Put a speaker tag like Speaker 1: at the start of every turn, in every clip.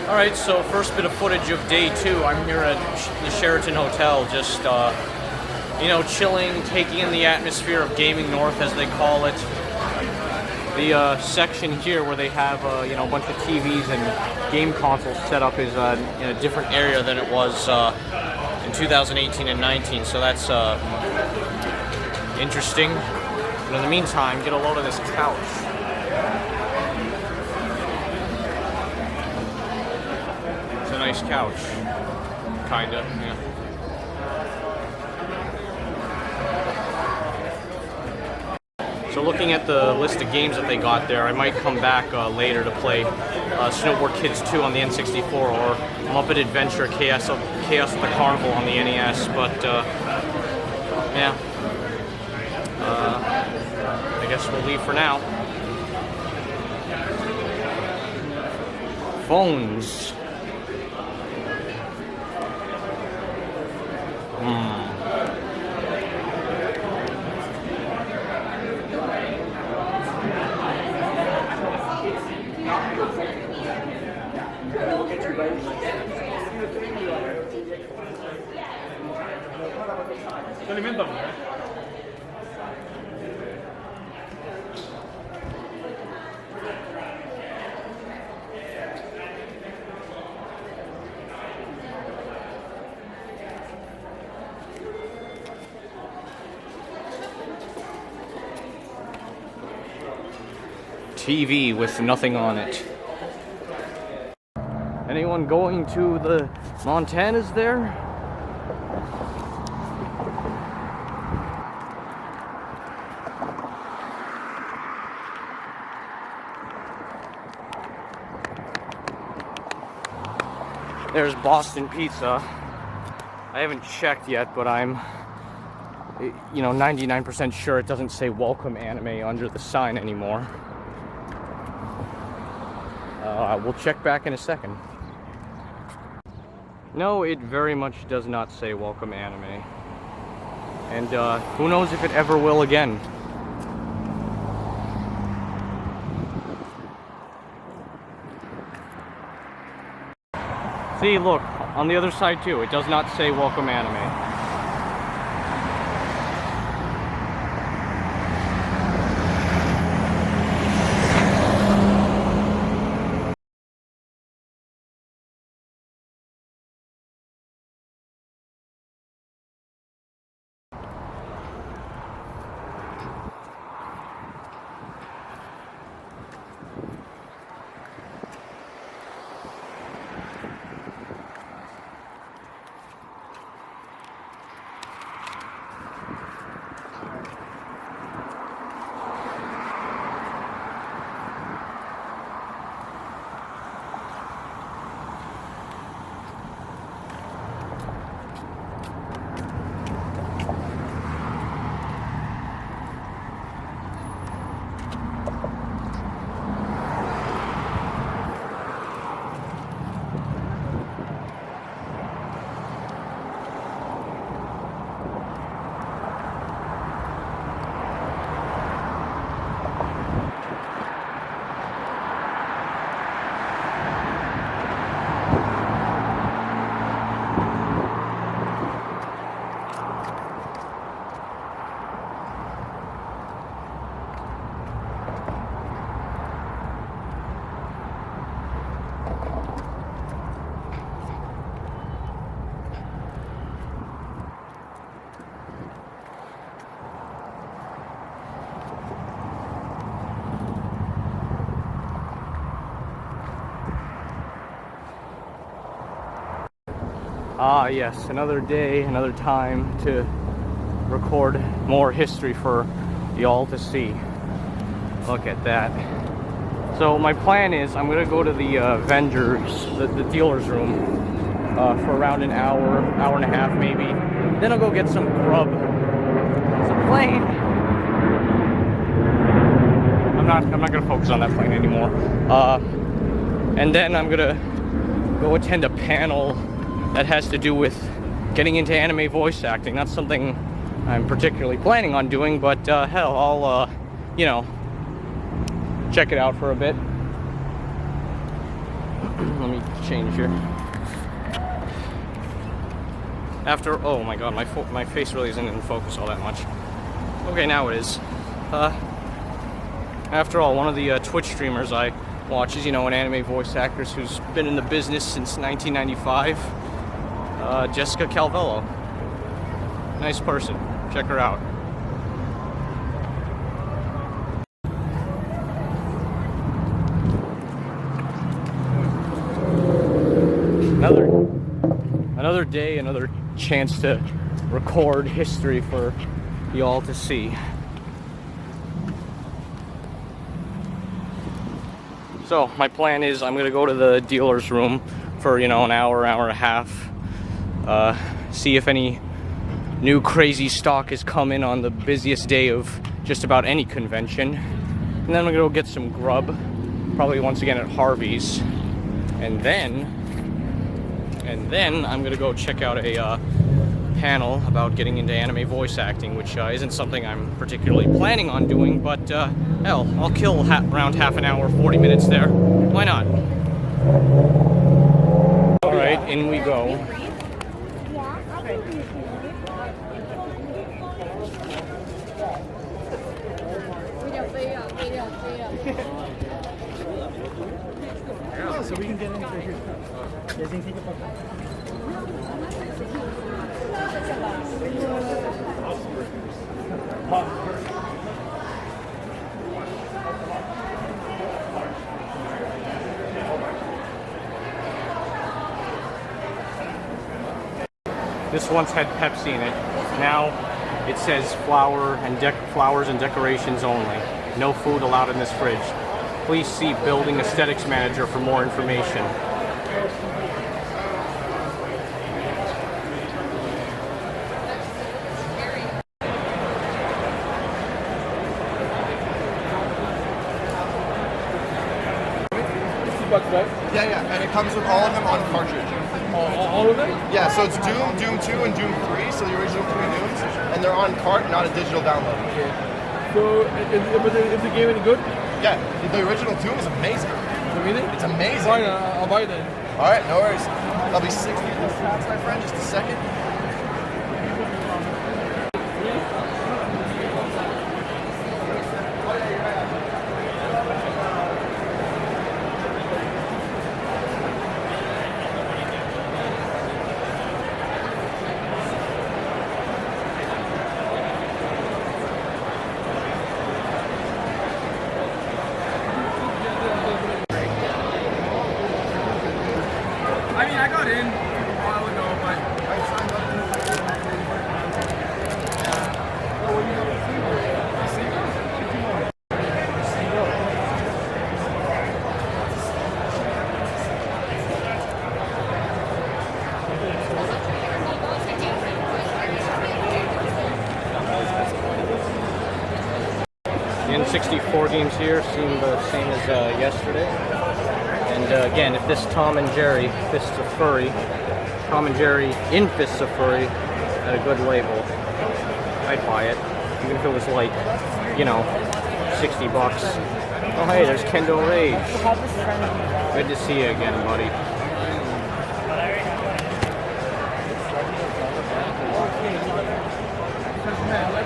Speaker 1: Alright, so first bit of footage of day 2. I'm here at the Sheraton Hotel, just, chilling, taking in the atmosphere of Gaming North, as they call it. The section here where they have, a bunch of TVs and game consoles set up is in a different area than it was in 2018 and 19, so that's interesting. But in the meantime, get a load of this couch. Nice couch, kinda, yeah. So looking at the list of games that they got there, I might come back later to play Snowboard Kids 2 on the N64 or Muppet Adventure Chaos at the Carnival on the NES, but yeah, I guess we'll leave for now. Phones.
Speaker 2: Se alimentan.
Speaker 1: TV with nothing on it. Anyone going to the Montanas there? There's Boston Pizza. I haven't checked yet, but I'm 99% sure it doesn't say welcome anime under the sign anymore. We'll check back in a second. No, it very much does not say welcome anime. And who knows if it ever will again. See, look, on the other side too, it does not say welcome anime. Ah, yes, another day, another time to record more history for y'all to see. Look at that. So my plan is I'm gonna go to the vendors, the dealer's room, for around an hour, hour and a half maybe. Then I'll go get some grub. It's a plane. I'm not gonna focus on that plane anymore. And then I'm gonna go attend a panel that has to do with getting into anime voice acting. That's something I'm particularly planning on doing, but hell, I'll check it out for a bit. Let let me change here. After, oh my god, my face really isn't in focus all that much. Okay, now it is. After all, one of the Twitch streamers I watch is, you know, an anime voice actor who's been in the business since 1995, Jessica Calvello. Nice person. Check her out. Another day, another chance to record history for y'all to see. So my plan is I'm gonna go to the dealer's room for, you know, an hour and a half, see if any new crazy stock has come in on the busiest day of just about any convention, and then I'm gonna go get some grub, probably once again at Harvey's, and then I'm gonna go check out a panel about getting into anime voice acting, which isn't something I'm particularly planning on doing, but hell, I'll kill around half an hour, 40 minutes there. Why not? Alright, in we go.
Speaker 2: So we can get in for here.
Speaker 1: This once had Pepsi in it. Now it says flowers and decorations only. No food allowed in this fridge. Please see Building Aesthetics Manager for more information.
Speaker 3: Yeah, and it comes with all of them on cartridge.
Speaker 2: All of them?
Speaker 3: Yeah, so it's Doom, Doom 2, and Doom 3, so the original 3 Dooms, and they're on cart, not a digital download.
Speaker 2: So, is the game any good?
Speaker 3: Yeah, the original Doom is amazing.
Speaker 2: Really?
Speaker 3: It's amazing.
Speaker 2: Fine, I'll buy that.
Speaker 3: Alright, no worries. That'll be 60 of these packs, my friend, just a second.
Speaker 2: I mean, I got in a while ago, but I signed up.
Speaker 1: The N64 games here seem the same as yesterday. And again, if this Tom and Jerry Fists of Furry, Tom and Jerry in Fists of Furry had a good label, I'd buy it. Even if it was like, you know, 60 bucks. Oh hey, there's Kendo Rage. Good to see you again, buddy.
Speaker 2: Man, the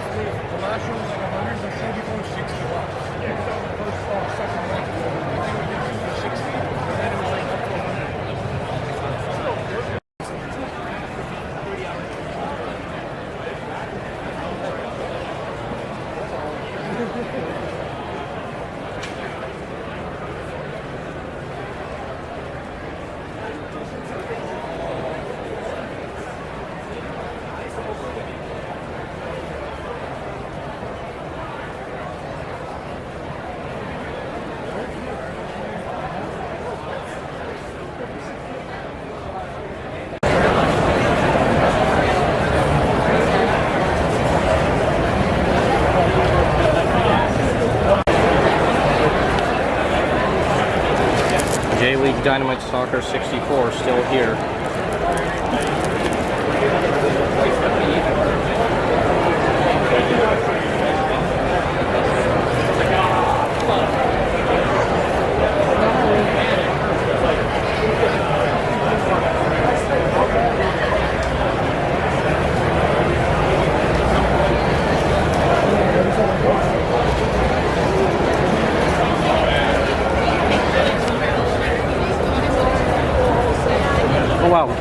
Speaker 2: last one was like 100, the show before was 60 bucks. First, second one, 60, and then it was like up to 100.
Speaker 1: J-League Dynamite Soccer 64 still here.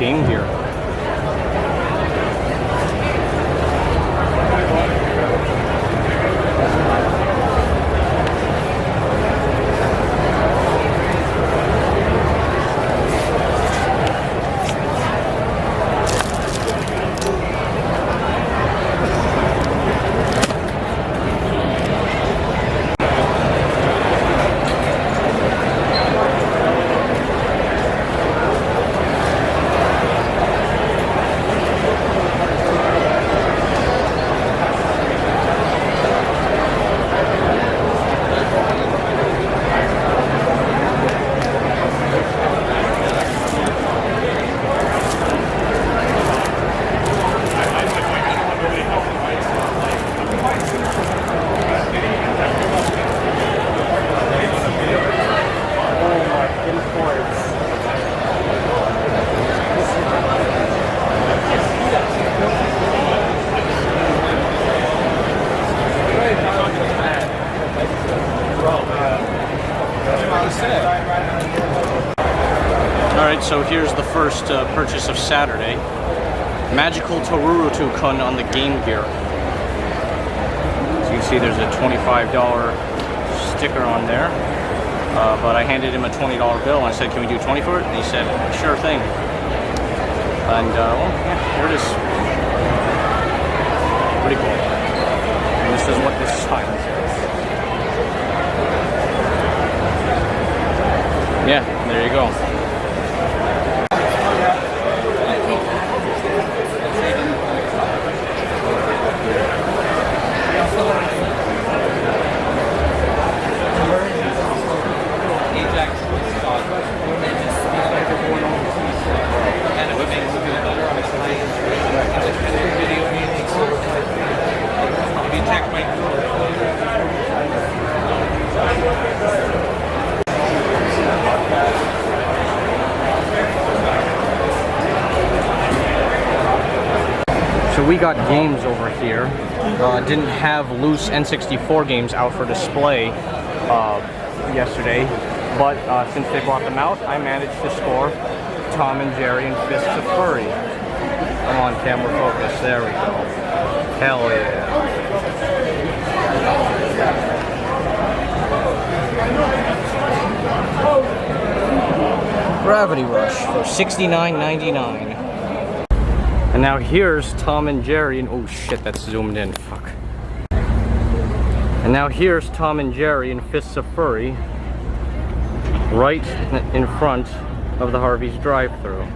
Speaker 1: Game Gear. Alright, so here's the first purchase of Saturday. Magical Torurutu-kun on the Game Gear. So you can see there's a $25 sticker on there. But I handed him a $20 bill and I said, can we do 20 for it? And he said, sure thing. And well, yeah, here it is. Pretty cool. And this is what this sign says. Yeah, there you go. So we got games over here. Didn't have loose N64 games out for display yesterday, but since they brought them out, I managed to score Tom and Jerry and Fists of Furry. Come on, camera focus. There we go. Hell yeah. Gravity Rush for $69.99. And now here's Tom and Jerry, and oh shit, that's zoomed in, fuck. And now here's Tom and Jerry and Fists of Furry, right in front of the Harvey's drive-thru.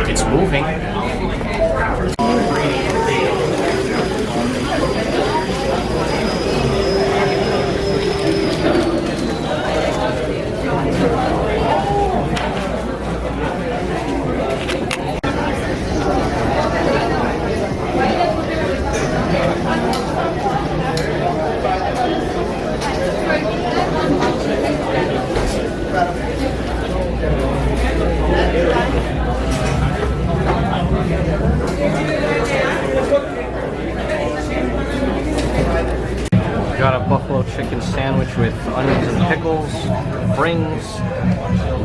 Speaker 1: It's moving. Got a buffalo chicken sandwich with onions and pickles, rings,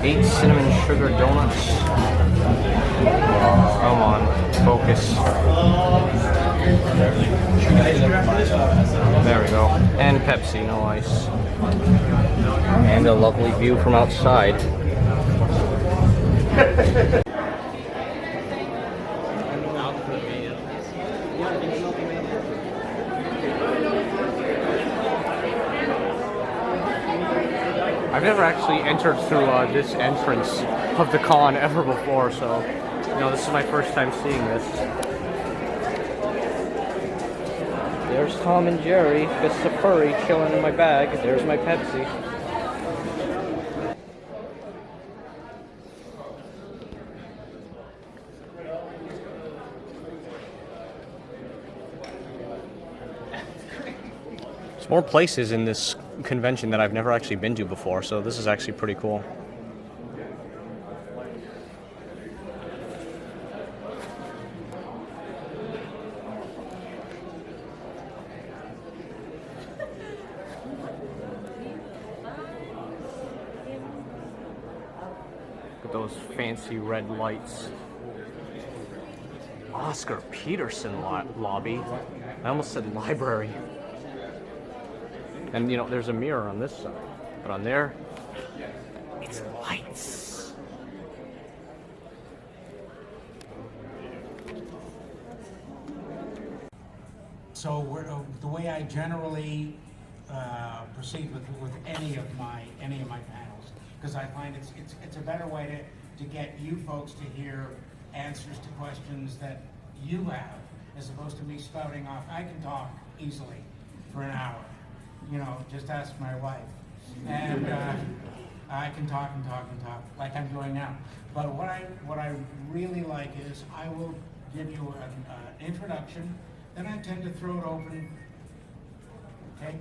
Speaker 1: 8 cinnamon sugar donuts. Come on, focus. There we go. And Pepsi, no ice. And a lovely view from outside. I've never actually entered through this entrance of the con ever before, so this is my first time seeing this. There's Tom and Jerry, Fists of Furry, chilling in my bag. There's my Pepsi. There's more places in this convention that I've never actually been to before, so this is actually pretty cool. Look at those fancy red lights. Oscar Peterson lobby. I almost said library. And there's a mirror on this side, but on there, it's lights.
Speaker 4: So the way I generally proceed with any of my panels, because I find it's a better way to get you folks to hear answers to questions that you have, as opposed to me spouting off. I can talk easily for an hour. Just ask my wife. And I can talk and talk and talk like I'm doing now. But what I really like is I will give you an introduction, then I tend to throw it open. Okay?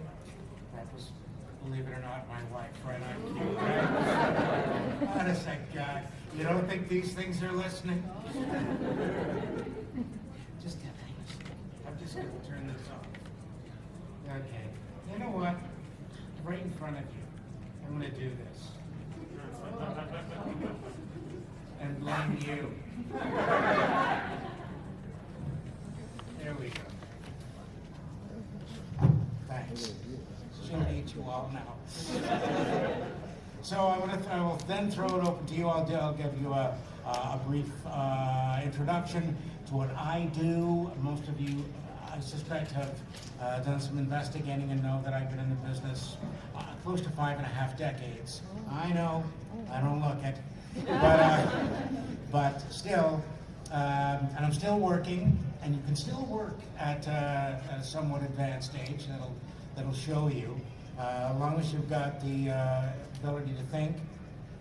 Speaker 4: That was, believe it or not, my wife right on cue, right? What a sec, guy. You don't think these things are listening? Just get things. I'm just going to turn this off. Okay. You know what? Right in front of you, I'm going to do this. And blame you. There we go. Thanks. She'll need you all now. So I will then throw it open to you. I'll give you a brief introduction to what I do. Most of you, I suspect, have done some investigating and know that I've been in the business close to 5.5 decades. I know, I don't look it, but still, and I'm still working, and you can still work at a somewhat advanced stage that'll show you, as long as you've got the ability to think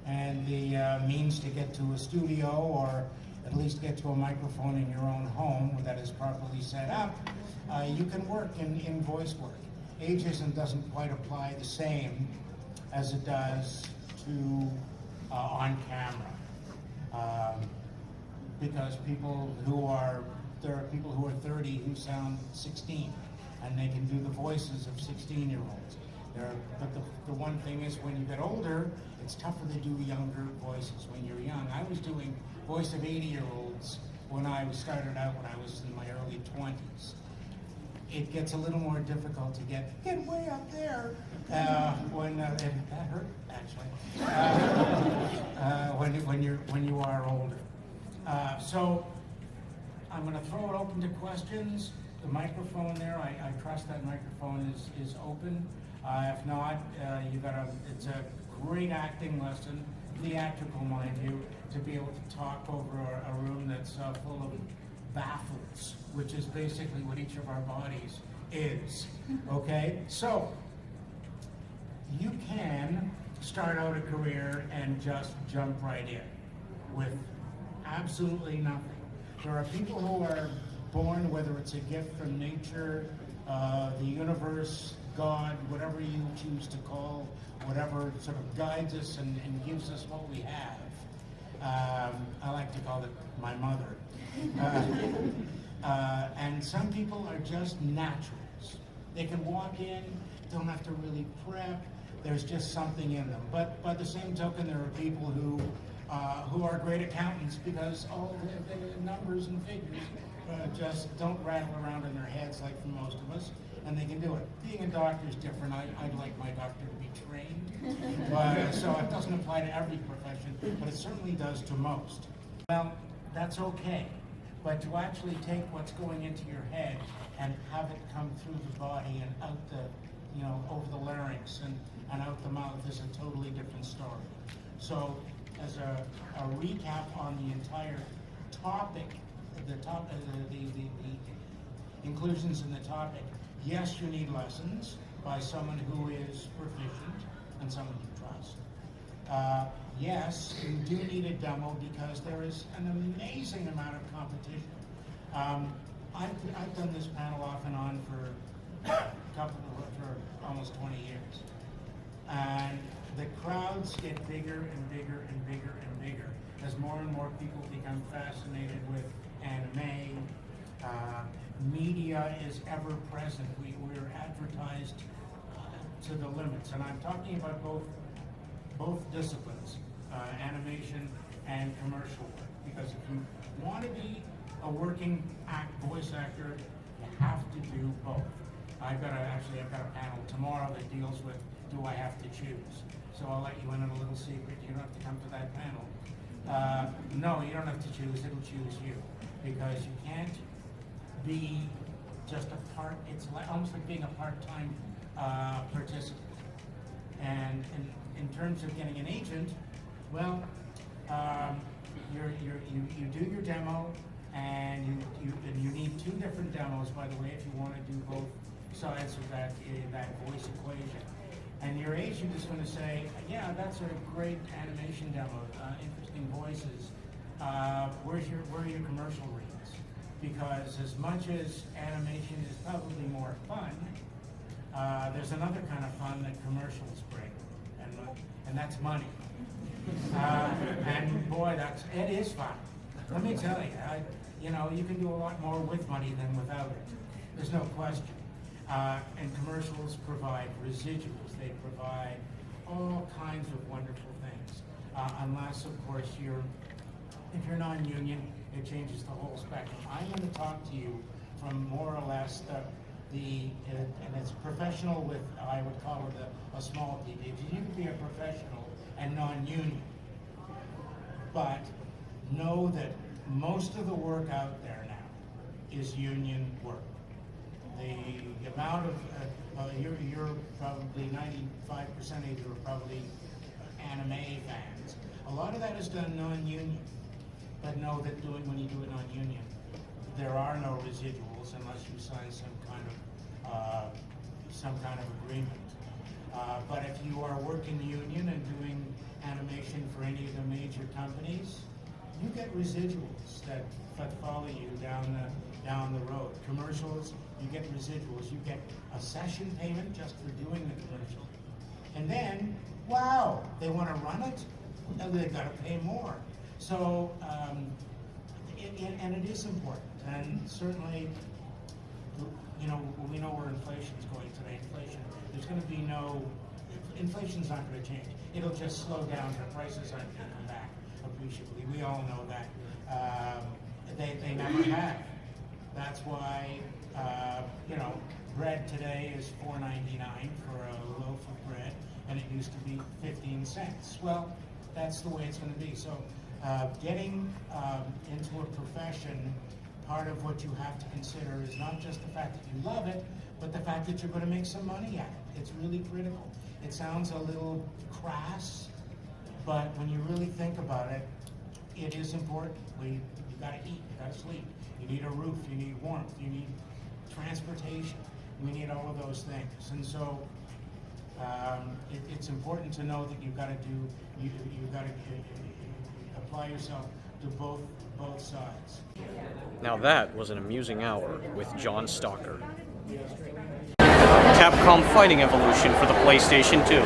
Speaker 4: and the means to get to a studio, or at least get to a microphone in your own home that is properly set up. You can work in voice work. Ageism doesn't quite apply the same as it does to on camera, because there are people who are 30 who sound 16, and they can do the voices of 16-year-olds. But the one thing is, when you get older, it's tougher to do younger voices when you're young. I was doing voice of 80-year-olds when I started out when I was in my early 20s. It gets a little more difficult to get way up there when that hurt actually. When you are older. So I'm going to throw it open to questions. The microphone there, I trust that microphone is open. If not, it's a great acting lesson, theatrical, mind you, to be able to talk over a room that's full of baffles, which is basically what each of our bodies is. Okay? So, you can start out a career and just jump right in with absolutely nothing. There are people who are born, whether it's a gift from nature, the universe, God, whatever you choose to call, whatever sort of guides us and gives us what we have. I like to call it my mother. And some people are just naturals. They can walk in, don't have to really prep. There's just something in them. But by the same token, there are people who are great accountants because all the numbers and figures just don't rattle around in their heads like for most of us, and they can do it. Being a doctor is different. I'd like my doctor to be trained, but, so it doesn't apply to every profession, but it certainly does to most. Well, that's okay, but to actually take what's going into your head and have it come through the body and out over the larynx and out the mouth is a totally different story. So, as a recap on the entire topic, the inclusions in the topic, yes, you need lessons by someone who is proficient and someone you trust. Yes, you do need a demo because there is an amazing amount of competition. I've done this panel off and on for almost 20 years. And the crowds get bigger and bigger and bigger and bigger as more and more people become fascinated with anime. Media is ever present. We're advertised to the limits. And I'm talking about both disciplines, animation and commercial work. Because if you want to be a working voice actor, you have to do both. I've got a panel tomorrow that deals with, do I have to choose? So I'll let you in on a little secret. You don't have to come to that panel. No, you don't have to choose. It'll choose you. Because you can't be just a part, it's almost like being a part-time participant. And in terms of getting an agent, well, you do your demo, and you need 2 different demos, by the way, if you want to do both sides of that voice equation. And your agent is going to say, yeah, that's a great animation demo, interesting voices. Where are your commercial reads? Because as much as animation is probably more fun, there's another kind of fun that commercials bring, and that's money. And boy, it is fun. Let me tell you, you can do a lot more with money than without it. There's no question. And commercials provide residuals. They provide all kinds of wonderful things. Unless, of course, if you're non-union, it changes the whole spectrum. I'm going to talk to you from more or less and it's professional with, I would call it a small PP. You can be a professional and non-union, but know that most of the work out there now is union work. The amount of, you're probably 95% of you are probably anime fans. A lot of that is done non-union, but know that when you do it non-union, there are no residuals unless you sign some kind of agreement. But if you are working union and doing animation for any of the major companies, you get residuals that follow you down the road. Commercials, you get residuals. You get a session payment just for doing the commercial. And then, wow, they want to run it, and they've got to pay more. So, and it is important. And certainly, we know where inflation's going today. There's going to be inflation's not going to change. It'll just slow down. The prices aren't going to come back appreciably. We all know that. They never have. That's why, bread today is $4.99 for a loaf of bread, and it used to be 15 cents. Well, that's the way it's going to be. So getting into a profession, part of what you have to consider is not just the fact that you love it, but the fact that you're going to make some money at it. It's really critical. It sounds a little crass, but when you really think about it, it is important. You got to eat, you got to sleep, you need a roof, you need warmth, you need transportation. We need all of those things, and so it's important to know that you've got to apply yourself to both sides.
Speaker 1: Now that was an amusing hour with John Stalker. Capcom Fighting Evolution for the PlayStation 2.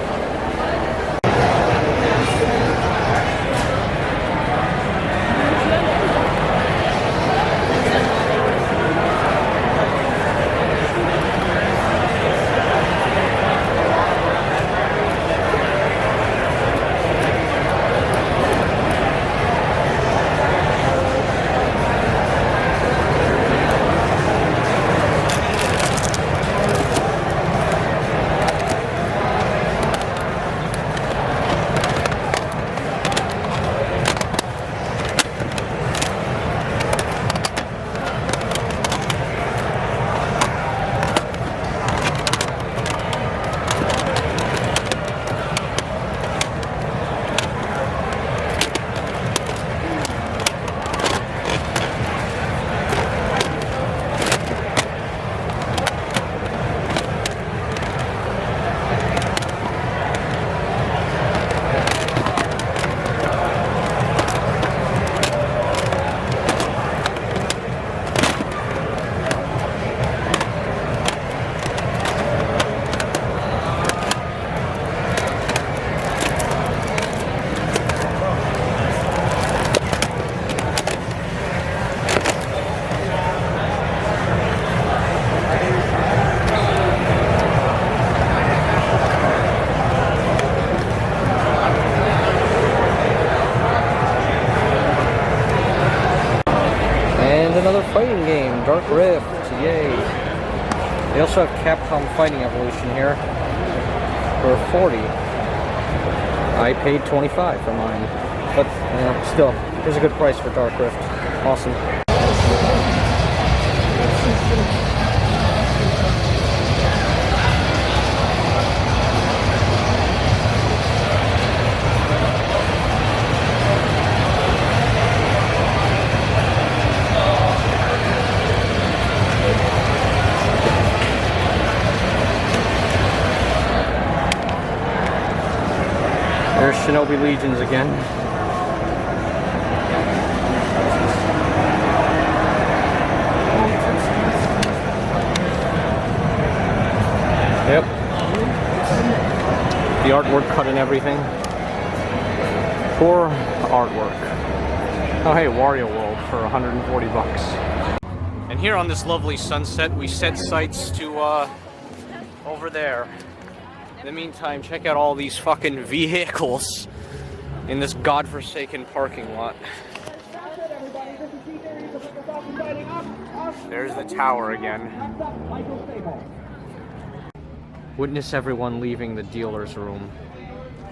Speaker 1: fighting game, Dark Rift, yay. They also have Capcom Fighting Evolution here for 40. I paid 25 for mine, but still, here's a good price for Dark Rift. Awesome. There's Shinobi Legions again. Yep. The artwork cut and everything. Poor artwork. Oh hey, Wario World for 140 bucks. And here on this lovely sunset, we set sights to over there. In the meantime, check out all these fucking vehicles in this godforsaken parking lot. There's the tower again. Witness everyone leaving the dealer's room.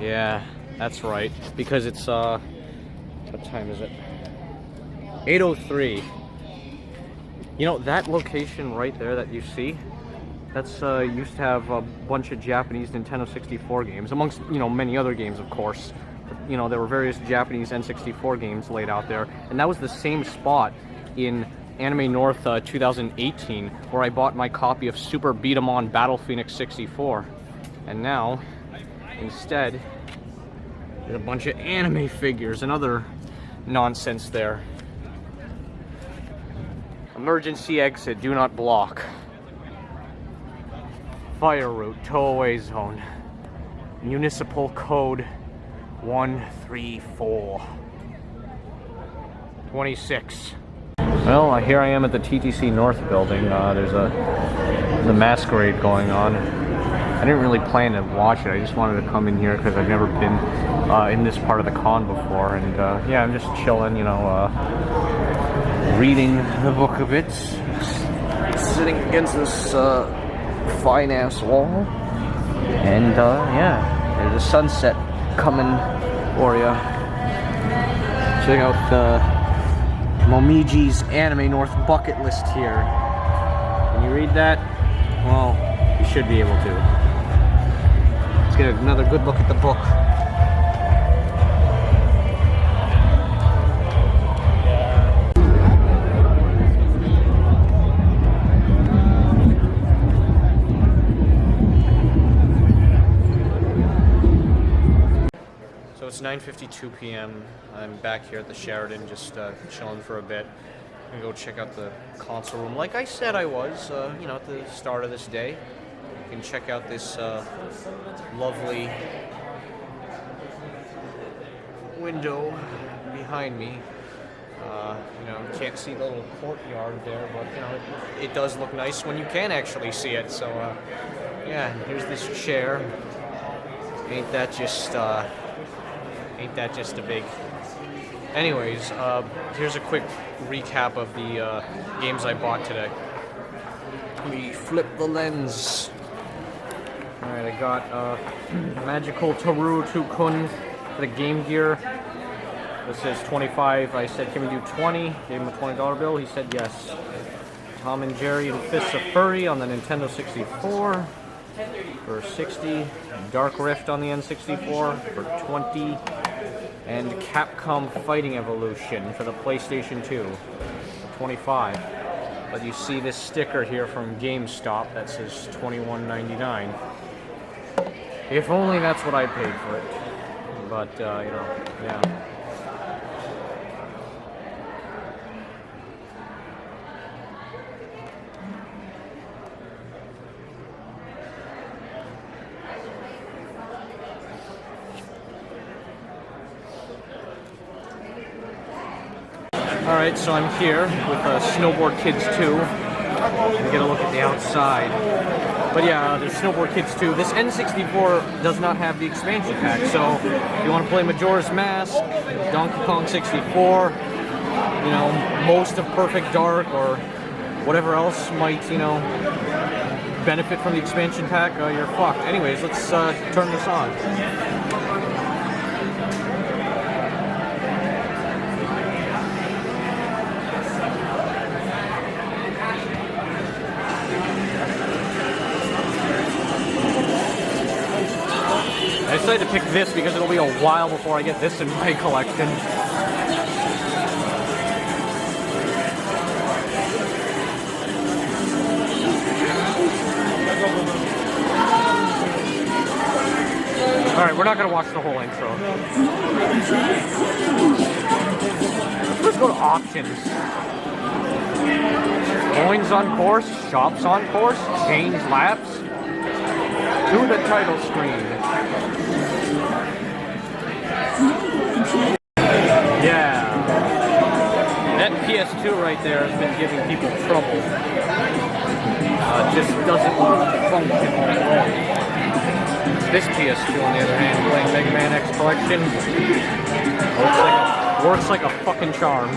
Speaker 1: Yeah, that's right. Because it's, what time is it? 8:03. You know, that location right there that you see, that's used to have a bunch of Japanese Nintendo 64 games, amongst, you know, many other games, of course. But, you know, there were various Japanese N64 games laid out there, and that was the same spot in Anime North 2018, where I bought my copy of Super Beat 'em On Battle Phoenix 64. And now, instead, there's a bunch of anime figures and other nonsense there. Emergency exit, do not block. Fire route, tow away zone. Municipal code 134. 26. Well, here I am at the TTC North building. There's a masquerade going on. I didn't really plan to watch it. I just wanted to come in here because I've never been in this part of the con before. And yeah, I'm just chilling, you know, reading the book a bit. Sitting against this finance wall. And yeah, there's a sunset coming for ya. Check out Momiji's Anime North bucket list here. Can you read that? Well, you should be able to. Let's get another good look at the book. So it's 9:52 p.m. I'm back here at the Sheraton, just chilling for a bit. I'm gonna go check out the console room, like I said I was, you know, at the start of this day. You can check out this lovely window behind me. You know, you can't see the little courtyard there, but you know, it does look nice when you can actually see it. So yeah, here's this chair. Ain't that just a big... Anyways, here's a quick recap of the games I bought today. We flip the lens. Alright, I got Magical Toru Kun for the Game Gear. This says 25. I said, can we do 20? Gave him a $20 bill. He said yes. Tom and Jerry and Fists of Furry on the Nintendo 64 for 60. Dark Rift on the N64 for 20. And Capcom Fighting Evolution for the PlayStation 2 for 25. But you see this sticker here from GameStop that says $21.99. If only that's what I paid for it. But, you know, yeah. Alright, so I'm here with Snowboard Kids 2. And get a look at the outside. But yeah, there's Snowboard Kids 2. This N64 does not have the expansion pack, so if you want to play Majora's Mask, Donkey Kong 64, you know, most of Perfect Dark or whatever else might, you know, benefit from the expansion pack, you're fucked. Anyways, let's turn this on. I decided to pick this because it'll be a while before I get this in my collection. Alright, we're not gonna watch the whole intro. Let's go to auctions. Coins on course, shops on course, change laps. To the title screen. Yeah. That PS2 right there has been giving people trouble. Just doesn't function right. This PS2, on the other hand, playing Mega Man X Collection, works like a fucking charm.